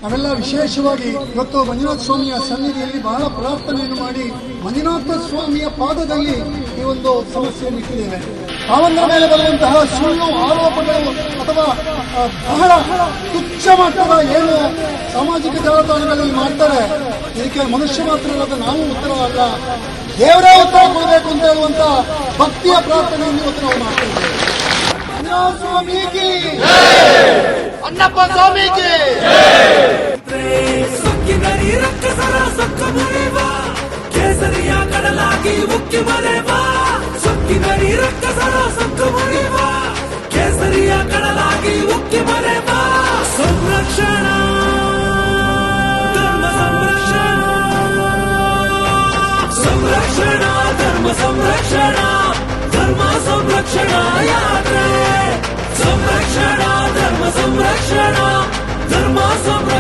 ನಾವೆಲ್ಲ ವಿಶೇಷವಾಗಿ ಇವತ್ತು ಮಂಜುನಾಥ ಸ್ವಾಮಿಯ ಸನ್ನಿಧಿಯಲ್ಲಿ ಬಹಳ ಪ್ರಾರ್ಥನೆಯನ್ನು ಮಾಡಿ ಮಂಜುನಾಥ ಸ್ವಾಮಿಯ ಪಾದದಲ್ಲಿ ಈ ಒಂದು ಸಮಸ್ಯೆಯನ್ನು ಇಟ್ಟಿದ್ದೇವೆ. ಭಾವನ ಮೇಲೆ ಬರುವಂತಹ ಸುಳ್ಳು ಆರೋಪಗಳು ಅಥವಾ ಬಹಳ ತುಚ್ಛ ಮಟ್ಟದ ಏನು ಸಾಮಾಜಿಕ ಜಾಲತಾಣಗಳಲ್ಲಿ ಮಾಡ್ತಾರೆ, ಇದಕ್ಕೆ ಮನುಷ್ಯ ಮಾತ್ರ ಅಲ್ಲದ ನಾವು ಉತ್ತರ ಅಲ್ಲ, ದೇವರೇ ಉತ್ತರ ಕೊಡಬೇಕು ಅಂತ ಹೇಳುವಂತ ಭಕ್ತಿಯ ಪ್ರಾರ್ಥನೆಯನ್ನು ಇವತ್ತು ನಾವು ಮಾಡ್ತಾ ಇದ್ದೇವೆ. ಮಂಜುನಾಥ ಸ್ವಾಮಿಗೆ, ಅಣ್ಣಪ್ಪ ಸ್ವಾಮಿಗೆ ಸೊಕ್ಕಿನರಿ ರಕ್ಕಸರ ಸೊಕ್ಕ ಮುರಿವ ಕೇಸರಿಯ ಕಡಲಾಗಿ ಉಕ್ಕಿ ಮರೆವ. ಸೊಕ್ಕಿನರಿ ರಕ್ಕಸರ ಸೊಕ್ಕ ಮುರಿವ ಕೇಸರಿಯ ಕಡಲಾಗಿ ಉಕ್ಕಿ ಮರೆವ. ಸಂರಕ್ಷಣಾ ಧರ್ಮ ಸಂರಕ್ಷಣಾ, ಸಂರಕ್ಷಣಾ ಧರ್ಮ ಸಂರಕ್ಷಣಾ, ಧರ್ಮ ಸಂರಕ್ಷಣಾ ಯಾತ್ರೆ. ಸಂರಕ್ಷಣಾ ಧರ್ಮ ಸಂರಕ್ಷಣಾ, ಧರ್ಮ ಸಂರಕ್ಷಣಾ.